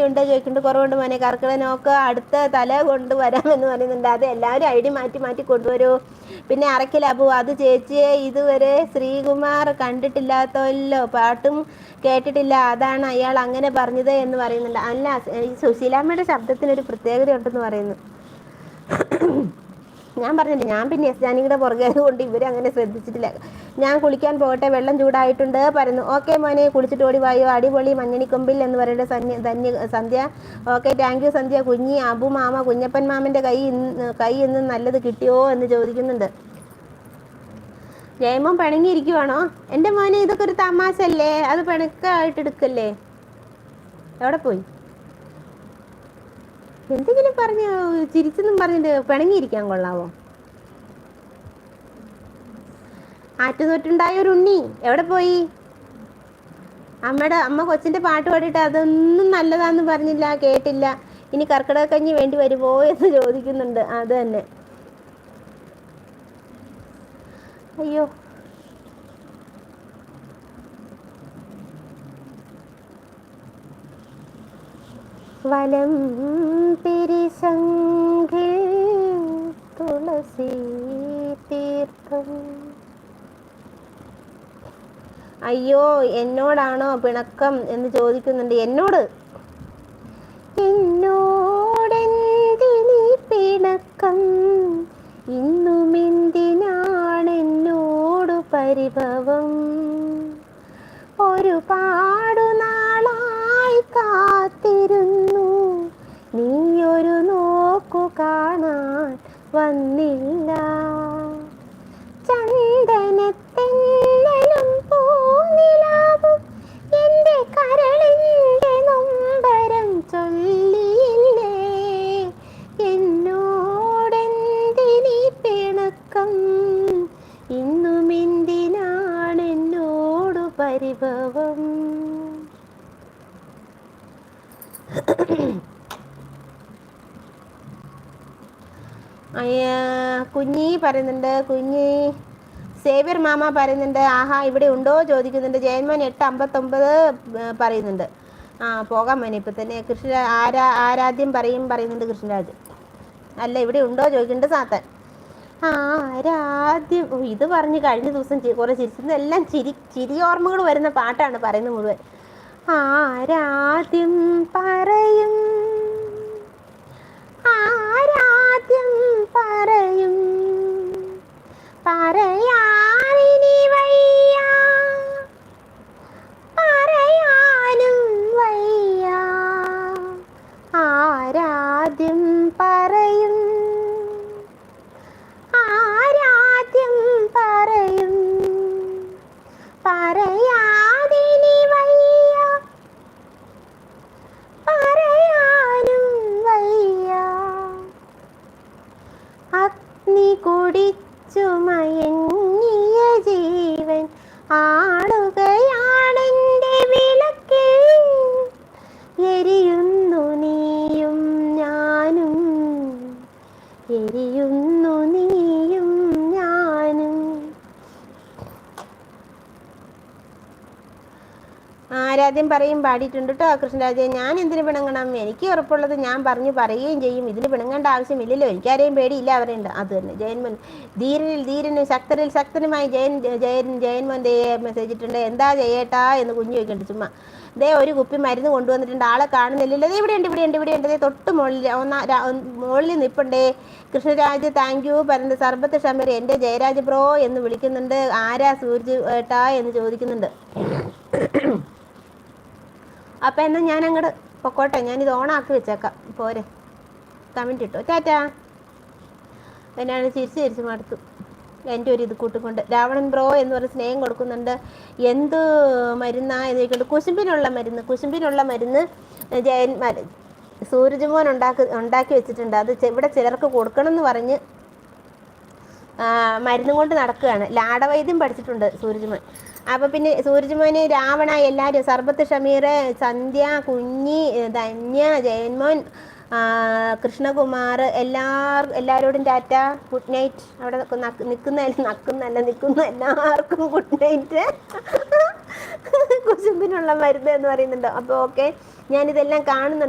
കുറവുണ്ട് ചോദിക്കുന്നുണ്ട്. കുറവുണ്ട് മോനെ. കർക്കിടക നോക്ക് അടുത്ത തല കൊണ്ട് വരാമെന്ന് പറയുന്നുണ്ട്. അത് എല്ലാവരും ഐഡി മാറ്റി മാറ്റി കൊണ്ടുവരൂ. പിന്നെ അറയ്ക്കൽ അബു, അത് ചേച്ചിയെ ഇതുവരെ ശ്രീകുമാർ കണ്ടിട്ടില്ലാത്തല്ലോ, പാട്ടും കേട്ടിട്ടില്ല, അതാണ് അയാൾ അങ്ങനെ പറഞ്ഞത് എന്ന് പറയുന്നുണ്ട്. അല്ല, ഈ സുശീലാമ്മയുടെ ശബ്ദത്തിനൊരു പ്രത്യേകത ഉണ്ടെന്ന് പറയുന്നു. ഞാൻ പറഞ്ഞില്ല, ഞാൻ പിന്നെ എസ് ജാനകിയുടെ പുറകെ കൊണ്ട് ഇവരങ്ങനെ ശ്രദ്ധിച്ചിട്ടില്ല. ഞാൻ കുളിക്കാൻ പോകട്ടെ, വെള്ളം ചൂടായിട്ടുണ്ട് പറയുന്നു. ഓക്കെ മോനെ, കുളിച്ചിട്ട് ഓടി വായോ. അടിപൊളി മഞ്ഞണിക്കൊമ്പിൽ എന്ന് പറയുന്നത് സന്ധ്യ. ഓക്കെ, താങ്ക് യു സന്ധ്യ. കുഞ്ഞി അബു മാമ, കുഞ്ഞപ്പൻ മാമൻ്റെ കൈ ഇന്ന് നല്ലത് കിട്ടിയോ എന്ന് ചോദിക്കുന്നുണ്ട്. ജയമോൻ പിണങ്ങിയിരിക്കുവാണോ? എൻ്റെ മോനെ, ഇതൊക്കെ ഒരു തമാശ അല്ലേ, അത് പിണക്കായിട്ട് എടുക്കല്ലേ. എവിടെ പോയി? എന്തെങ്കിലും പറഞ്ഞ് ചിരിച്ചെന്നും പറഞ്ഞിട്ട് പിണങ്ങിയിരിക്കാൻ കൊള്ളാവോ? ആറ്റുതൊട്ടുണ്ടായ ഒരു ഉണ്ണി എവിടെ പോയി? അമ്മ കൊച്ചിൻ്റെ പാട്ട് പാടിയിട്ട് അതൊന്നും നല്ലതാന്ന് പറഞ്ഞില്ല, കേട്ടില്ല. ഇനി കർക്കിടക കഞ്ഞി വേണ്ടി വരുമോ എന്ന് ചോദിക്കുന്നുണ്ട്. അത് തന്നെ. അയ്യോ, വലം പിരിശങ്കിൽ തുളസി തീർത്ഥം. അയ്യോ, എന്നോടാണോ പിണക്കം എന്ന് ചോദിക്കുന്നുണ്ട്. എന്നോടെന്തിനീ പിണക്കം, ഇന്നുമെന്തിനാണെന്നോടു പരിഭവം, ഒരുപാടു നാളായി കാത്തിരുന്നു, നീയൊരു നോക്കു കാണാൻ വന്നില്ല, ചന്ദനത്തെന്നലും പൂനിലാവും എൻ്റെ കരളിൻ്റെ നൊമ്പരം ചൊല്ലിയില്ലേ, എന്നോടെന്തിനീ പിണക്കം, ഇന്നുമെന്തിനാണെന്നോടു പരിഭവം. കുഞ്ഞി പറയുന്നുണ്ട്. സേവ്യർ മാമ പറയുന്നുണ്ട്. ആഹാ, ഇവിടെ ഉണ്ടോ ചോദിക്കുന്നുണ്ട്. ജയന്മോൻ 8:59 പറയുന്നുണ്ട്. പോകാൻ മോനെ ഇപ്പം തന്നെ. ആരാധ്യം പറയുന്നുണ്ട് കൃഷ്ണരാജ്. അല്ല, ഇവിടെ ഉണ്ടോ ചോദിക്കുന്നുണ്ട് സാത്തൻ. ആരാധ്യം, ഇത് പറഞ്ഞ് കഴിഞ്ഞ ദിവസം കുറെ ചിരിച്ചിരുന്നു. എല്ലാം ചിരി ഓർമ്മകൾ വരുന്ന പാട്ടാണ് പറയുന്നത് മുഴുവൻ. ആരാധ്യം പറയും, ആരാധ്യം പറയും, പറയാനിനി വയ്യ, പറയാനും വയ്യ, ആരാധ്യം പറയും, ആരാധ്യം പറയും, പറയാതിനി വയ്യ, പറയാനും വയ്യ, അഗ്നി കുടിച്ചു മയങ്ങിയ ജീവൻ ആളുകയാണെൻ്റെ വിളക്കിൽ, എരിയുന്നു നീയും ഞാനും, എരിയുന്നു നീയും ഞാനും. ആരാധ്യം പറയും പാടിയിട്ടുണ്ട് കേട്ടോ കൃഷ്ണരാജെ. ഞാൻ എന്തിനു പിണങ്ങണം? എനിക്ക് ഉറപ്പുള്ളത് ഞാൻ പറയുകയും ചെയ്യും. ഇതിന് പിണങ്ങേണ്ട ആവശ്യമില്ലല്ലോ. എനിക്കാരെയും പേടിയില്ല, അവരുണ്ട്. അത് തന്നെ. ജയന്മോൻ ധീരനും ശക്തനുമായി ജയന്മോൻ്റെ മെസ്സേജ് ഇട്ടുണ്ട്. എന്താ ചെയ്യേട്ടാ എന്ന് കുഞ്ഞു ചോദിക്കുന്നുണ്ട്. ചുമ്മാ ദേ ഒരു കുപ്പി മരുന്ന് കൊണ്ടുവന്നിട്ടുണ്ട്. ആളെ കാണുന്നില്ലല്ലോ. ഇവിടെയുണ്ട്. തൊട്ട് മുകളിൽ നിൽപ്പുണ്ടേ. കൃഷ്ണരാജ് താങ്ക് യു പറയുന്നത്. സർബത്ത് ഷമീർ എൻ്റെ ജയരാജ് ബ്രോ എന്ന് വിളിക്കുന്നുണ്ട്. ആരാ സൂരജ് ഏട്ടാ എന്ന് ചോദിക്കുന്നുണ്ട്. അപ്പം എന്നാൽ ഞാൻ അങ്ങോട്ട് പൊക്കോട്ടെ. ഞാനിത് ഓണാക്കി വെച്ചേക്കാം. പോരെ, കമൻറ്റ് ഇട്ടോ. ടാറ്റാ. എന്നാണ് ചിരിച്ച് മടുത്തു എൻ്റെ ഒരു ഇത് കൂട്ടിക്കൊണ്ട്. രാവണൻ ബ്രോ എന്ന് പറഞ്ഞ് സ്നേഹം കൊടുക്കുന്നുണ്ട്. എന്ത് മരുന്നാ എന്ന് ചോദിക്കുന്നുണ്ട്. കുശുമ്പിനുള്ള മരുന്ന് സൂരജ് മോൻ ഉണ്ടാക്കി വെച്ചിട്ടുണ്ട്. അത് ഇവിടെ ചിലർക്ക് കൊടുക്കണം എന്ന് പറഞ്ഞ് മരുന്നും കൊണ്ട് നടക്കുകയാണ്. ലാടവൈദ്യം പഠിച്ചിട്ടുണ്ട് സൂരജ്മോൻ. അപ്പോൾ പിന്നെ സൂരജ്മോന് രാവണ എല്ലാവരും, സർബത്ത് ഷമീർ, സന്ധ്യ, കുഞ്ഞി, ധന്യ, ജയന്മോൻ, കൃഷ്ണകുമാർ, എല്ലാവരോടും ടാറ്റ, ഗുഡ് നൈറ്റ്. അവിടെ നിൽക്കുന്ന എല്ലാവർക്കും ഗുഡ് നൈറ്റ്. കുശുമ്പിനുള്ള മരുന്ന് എന്ന് പറയുന്നുണ്ട്. അപ്പോൾ ഓക്കെ, ഞാനിതെല്ലാം കാണുന്നുണ്ട്.